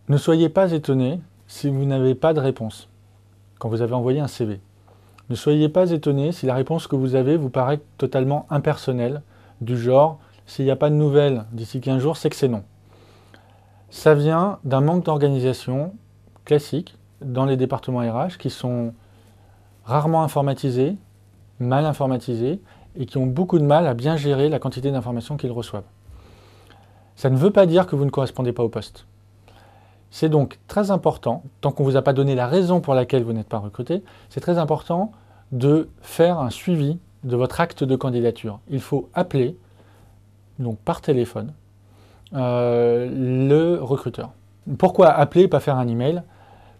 Ne soyez pas étonné si vous n'avez pas de réponse quand vous avez envoyé un CV. Ne soyez pas étonné si la réponse que vous avez vous paraît totalement impersonnelle, du genre « s'il n'y a pas de nouvelles d'ici 15 jours, c'est que c'est non ». Ça vient d'un manque d'organisation classique dans les départements RH qui sont rarement informatisés, mal informatisés et qui ont beaucoup de mal à bien gérer la quantité d'informations qu'ils reçoivent. Ça ne veut pas dire que vous ne correspondez pas au poste. C'est donc très important, tant qu'on ne vous a pas donné la raison pour laquelle vous n'êtes pas recruté, c'est très important de faire un suivi de votre acte de candidature. Il faut appeler, donc par téléphone, le recruteur. Pourquoi appeler et pas faire un email?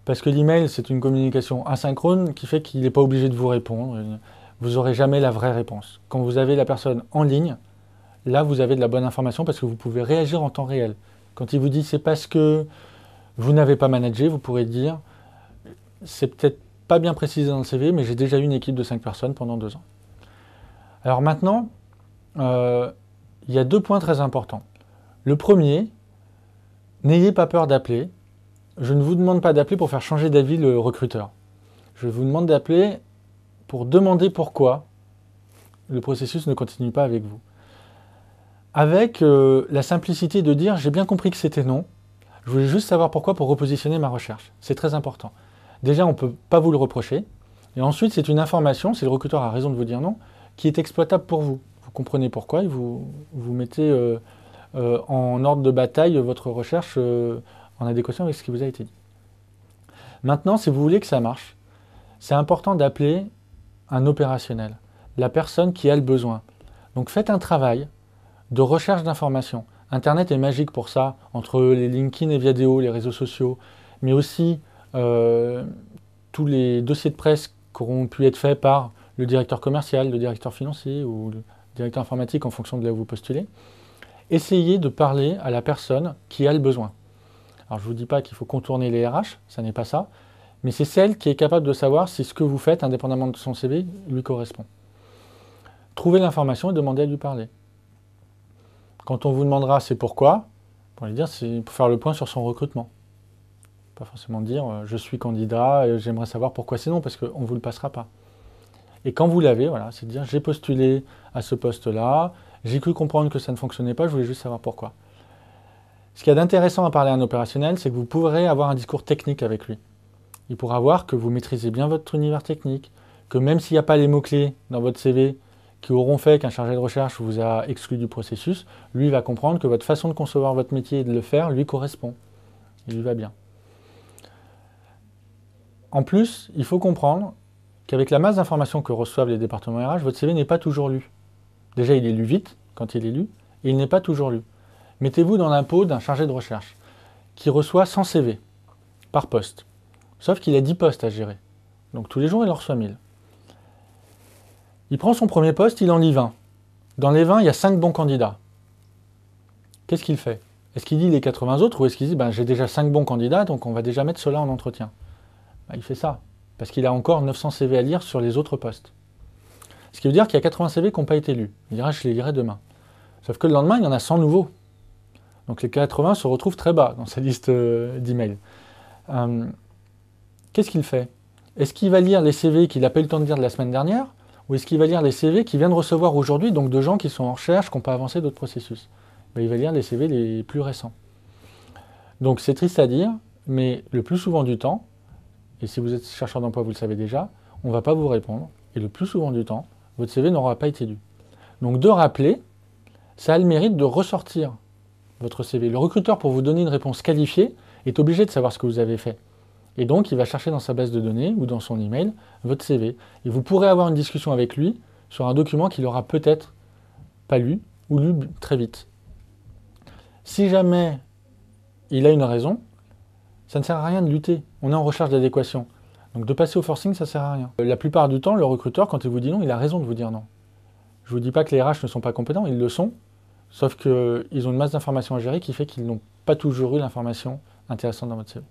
Parce que l'email, c'est une communication asynchrone qui fait qu'il n'est pas obligé de vous répondre. Vous n'aurez jamais la vraie réponse. Quand vous avez la personne en ligne, là, vous avez de la bonne information parce que vous pouvez réagir en temps réel. Quand il vous dit c'est parce que vous n'avez pas managé, vous pourrez dire c'est peut-être pas bien précisé dans le CV, mais j'ai déjà eu une équipe de 5 personnes pendant 2 ans. Alors maintenant, il y a 2 points très importants. Le premier, n'ayez pas peur d'appeler. Je ne vous demande pas d'appeler pour faire changer d'avis le recruteur. Je vous demande d'appeler pour demander pourquoi le processus ne continue pas avec vous. Avec la simplicité de dire j'ai bien compris que c'était non, je voulais juste savoir pourquoi pour repositionner ma recherche. C'est très important. Déjà, on ne peut pas vous le reprocher. Et ensuite, c'est une information, si le recruteur a raison de vous dire non, qui est exploitable pour vous. Vous comprenez pourquoi et vous mettez en ordre de bataille votre recherche en adéquation avec ce qui vous a été dit. Maintenant, si vous voulez que ça marche, c'est important d'appeler un opérationnel, la personne qui a le besoin. Donc faites un travail de recherche d'informations. Internet est magique pour ça, entre les LinkedIn et Viadeo, les réseaux sociaux, mais aussi tous les dossiers de presse qui auront pu être faits par le directeur commercial, le directeur financier ou le directeur informatique en fonction de là où vous postulez. Essayez de parler à la personne qui a le besoin. Alors je ne vous dis pas qu'il faut contourner les RH, ça n'est pas ça, mais c'est celle qui est capable de savoir si ce que vous faites, indépendamment de son CV, lui correspond. Trouvez l'information et demandez à lui parler. Quand on vous demandera c'est pourquoi, pour lui dire c'est pour faire le point sur son recrutement. Pas forcément dire je suis candidat et j'aimerais savoir pourquoi c'est non, parce qu'on ne vous le passera pas. Et quand vous l'avez, voilà, c'est de dire j'ai postulé à ce poste-là, j'ai cru comprendre que ça ne fonctionnait pas, je voulais juste savoir pourquoi. Ce qu'il y a d'intéressant à parler à un opérationnel, c'est que vous pourrez avoir un discours technique avec lui. Il pourra voir que vous maîtrisez bien votre univers technique, que même s'il n'y a pas les mots-clés dans votre CV qui auront fait qu'un chargé de recherche vous a exclu du processus, lui va comprendre que votre façon de concevoir votre métier et de le faire lui correspond. Il lui va bien. En plus, il faut comprendre qu'avec la masse d'informations que reçoivent les départements RH, votre CV n'est pas toujours lu. Déjà, il est lu vite, quand il est lu, et il n'est pas toujours lu. Mettez-vous dans la peau d'un chargé de recherche qui reçoit 100 CV par poste. Sauf qu'il a 10 postes à gérer. Donc tous les jours, il en reçoit 1000. Il prend son premier poste, il en lit 20. Dans les 20, il y a 5 bons candidats. Qu'est-ce qu'il fait? Est-ce qu'il dit les 80 autres ou est-ce qu'il dit j'ai déjà 5 bons candidats, donc on va déjà mettre ceux-là en entretien? Il fait ça, parce qu'il a encore 900 CV à lire sur les autres postes. Ce qui veut dire qu'il y a 80 CV qui n'ont pas été lus. Il dira je les lirai demain. Sauf que le lendemain, il y en a 100 nouveaux. Donc les 80 se retrouvent très bas dans sa liste d'emails. Qu'est-ce qu'il fait? Est-ce qu'il va lire les CV qu'il n'a pas eu le temps de lire de la semaine dernière? Ou est-ce qu'il va lire les CV qu'il vient de recevoir aujourd'hui, donc de gens qui sont en recherche, qui n'ont pas avancé d'autres processus? Il va lire les CV les plus récents. Donc c'est triste à dire, mais le plus souvent du temps, et si vous êtes chercheur d'emploi, vous le savez déjà, on ne va pas vous répondre, et le plus souvent du temps, votre CV n'aura pas été lu. Donc de rappeler, ça a le mérite de ressortir votre CV. Le recruteur, pour vous donner une réponse qualifiée, est obligé de savoir ce que vous avez fait. Et donc, il va chercher dans sa base de données ou dans son email votre CV. Et vous pourrez avoir une discussion avec lui sur un document qu'il aura peut-être pas lu ou lu très vite. Si jamais il a une raison, ça ne sert à rien de lutter. On est en recherche d'adéquation. Donc de passer au forcing, ça ne sert à rien. La plupart du temps, le recruteur, quand il vous dit non, il a raison de vous dire non. Je ne vous dis pas que les RH ne sont pas compétents, ils le sont. Sauf qu'ils ont une masse d'informations à gérer qui fait qu'ils n'ont pas toujours eu l'information intéressante dans votre CV.